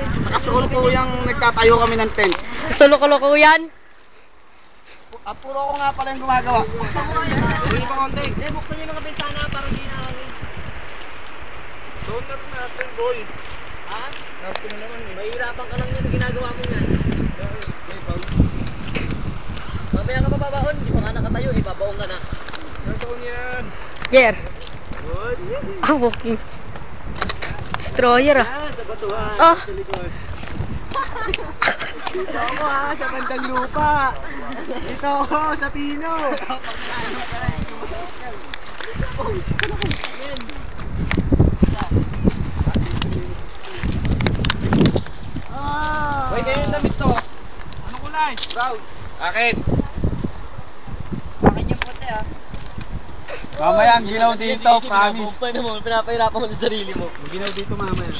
Nakasuko yung nagtatayo kami ng tent. Kasulok-loko yan. Puro ako nga pala yung gumagawa. Hindi pa konti. Buksan nyo mga bintana para hindi na kami. Doon na rin natin, boy. Ha? Natin na naman eh. Mahirapan ka lang yan na ginagawa mo yan. Mamaya ka mababaon, hindi pa nga nakatayo, ibabaon ka na. Nagtaon yan. Jer. Good. Ah, walking. Destroyer ah. Yan, sa batuhan. Oh. Sa likod. Dito ako ha, sa bandang lupa. Dito ako, sa pino. Boy, kayo yung damit to. Anong kulay? Brown. Akin. Akin yung puti ah. Mamaya ang ginaw dito, promise. Pinapahirapan mo sa sarili mo. Ang ginaw dito mamaya.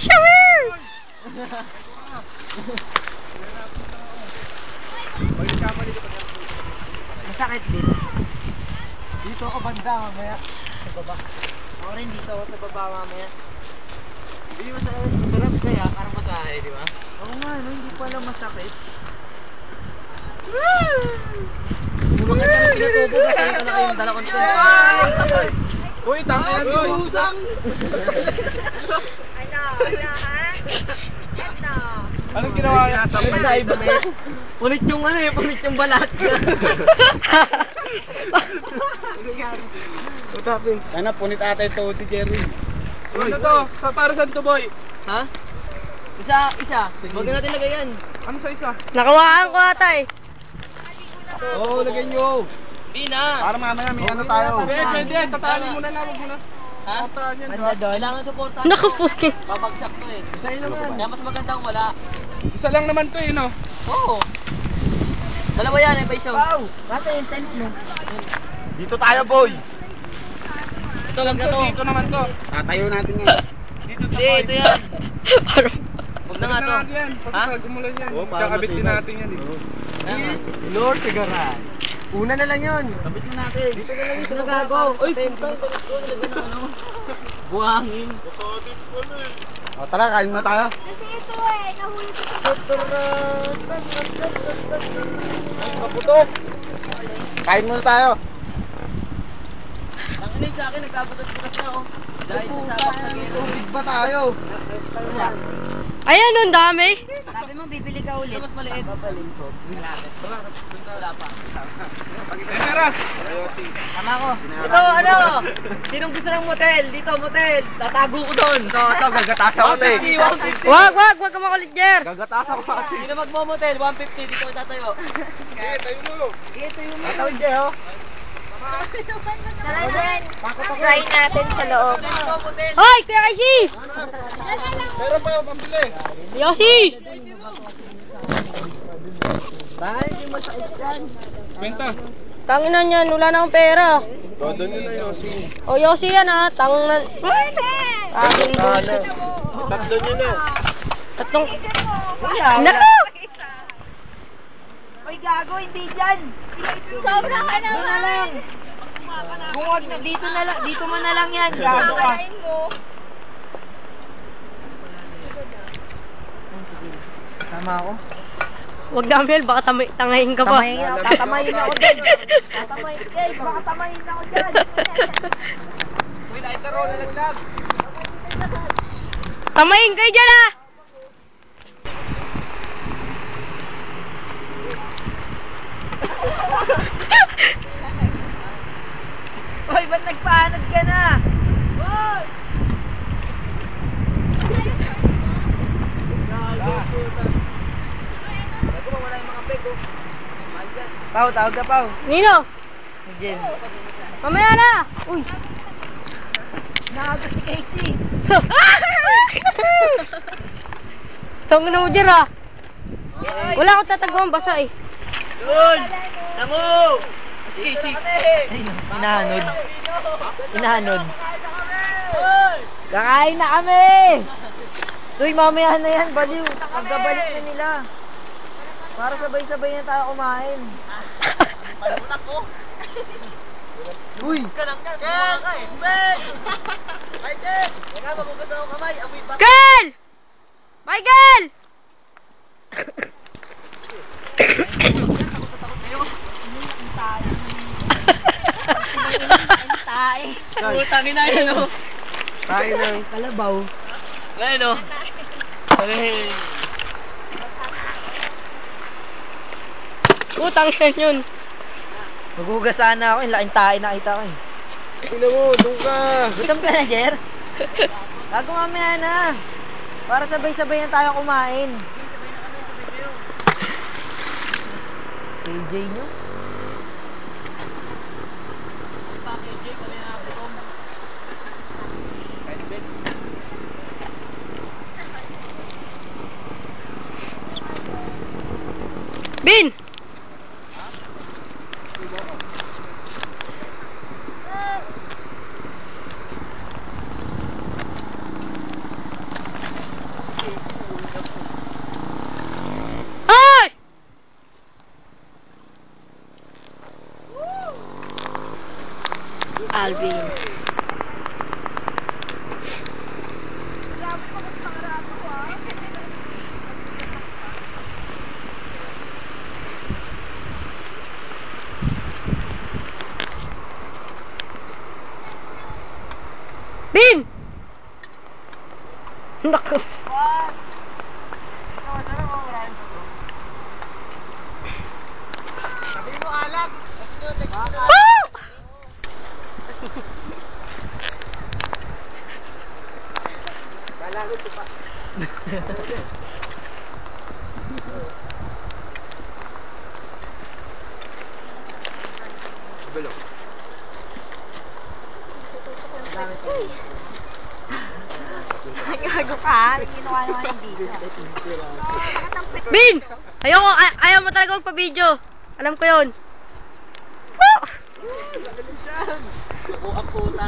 Masakit dito. Dito ako banda mamaya. Sa baba. Ako rin dito ako sa baba mamaya. Hindi masarap kaya, parang masahe, di ba? Oo nga, no? Hindi pala masakit. Bakit ka nang pinatubo? Kaya ka na kayong dala kong Uy, tangin na usang! Ano, ha? Ano? Anong ginawa niya? Punit yung ano eh, punit yung balat. Utapin. Ano, punit ata ito si Jerry. Ano to? Para saan to, boy? Ha? Isa. Huwag na natin lagayan. Ano sa isa? Nakawaan ko ata eh. Oo, lagay nyo. Hindi na. Para mamaya may ano tayo. Pwede. Tatali muna na, wag muna. Ha? Kailangan supportan. Naku po. Babagsak to eh. Isa yun naman. Kaya mas maganda kung wala. Isa lang naman to eh, no? Oo. Dalawa yan eh, Paisyo. Basta yung tent mo. Dito tayo, boy. Ito, wag na to. Dito naman to. Tatayo natin yan. Dito ito yan. Parang. Huwag na nga to. yan. Ha? Pag umulan yan. Oo, para Kakabit din matibay. natin yan eh. Is Lord Sigaran. Una na lang yun. Kabit na natin. Dito na lang yung sinagago. Uy, puta. Buhangin. O, tara, kain muna tayo. Kasi ito nahuli ko sa Ay, kaputok. Kain muna tayo. Ang inay sa akin, nagkabutas-butas na oh. Dahil sa sabak sa gelo. Tubig ba tayo? Ayan, ang dami. Sabi mo, bibili ka ulit. Ito mas maliit. Wala pa. Tara! Tama ko. Ito, ano? Sinong gusto ng motel? Dito, motel. Tatago ko doon. Ito, gagatasa ko, te. 150. Wag ka makulit, Jer. Gagatasa ko kasi. Sino magmo-motel? 150. Dito ko tatayo. Ito yung Tatawid kayo. Tara din. Try natin sa loob. Dito, motel. Hoy, Kuya Kaisi! Meron pa yung pambili. Yosi! Dahil yung masakit yan. Kwenta. Tanginan yan, wala na akong pera. Todo nyo na yun. O, Yosi yan ha, tanginan. Aking buso. Tatlo nyo na. Tatlong... Naku! Uy, gago, hindi dyan. Sobra ka naman. Doon na lang. Kung wag na, dito mo na lang yan. Gago ka. Palain mo. Tama ako. Wag na, Mel, baka tangayin ka pa. Tatamayin ako dyan. Baka tamayin ako dyan. Uy, lighter roll, nalaglag. Tamayin kayo dyan ha! Hoy, ba't nagpaanod ka na? Pau, tawag ka, Pau. Nino? Jen. Mamaya na! Uy! Nakago si Casey. Tawag na mo, Jer ha! Wala akong tatagawan, basa eh. Yun! Tamo! Si. Inahanod. Inahanod. Kakain na kami! Soy, mamaya na yan, baliw. Pagkabalik na nila. Para sabay-sabay na tayo kumain. Palunak ko. Uy! Ka lang yan, sumama ka eh. Ben! Michael! Teka, mabugas ako kamay. Amoy pa. Michael! Michael! tae. Utangin na yun, oh. Tae ng kalabaw. Ayun, oh. Ay. Utang yan yun. Maghugas sana ako, yung laking tae nakita ko eh. Ina mo, doon ka. Gutom ka na, Jer? Gago mamaya na. Para sabay-sabay na tayo kumain. KJ nyo? Bin! Ay! Alvin. Bin! Naku. Masarap, oh. Maraming puto. Sabihin mo alak. Ah! Kailangan ito pa. Belok. Gago ka. Ginawa naman yung dito. Bin! Ayoko, ayaw mo talaga magpa-video. Alam ko yun. Woo! Tuko ang puta.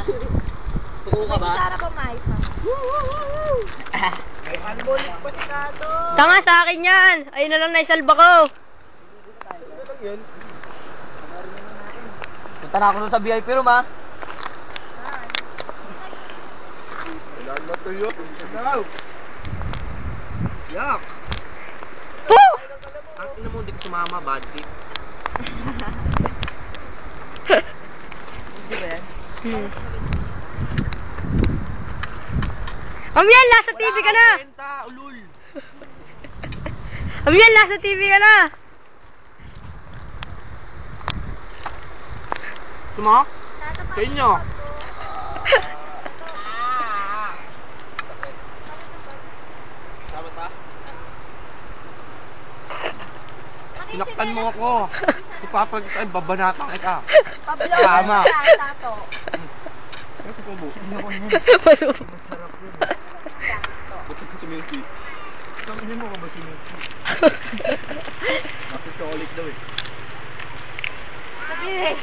Tuko ka ba? Sara pa mais. May unbowling pa si Kato. Tanga sa akin yan. Ayun na lang naisalba ko. Ano lang yun? Punta na ako nun sa VIP room, ha? Wala na tuyo. Ikaw. Yak. Woo! Ang ina mo, hindi ka sumama, bad trip. Hindi ba yan? Amiel, nasa TV ka na. Kwenta, ulul. Amiel, nasa TV ka na. Sumak? Sa inyo. Dapat ba? Sinaktan mo ako. Ipapag ay babanatang kita. Pablo. Tama. Tato. Masuk. Bakit ka sumiti? Ang ina mo ka ba siniti? Kasi chocolate daw eh. Sabi eh.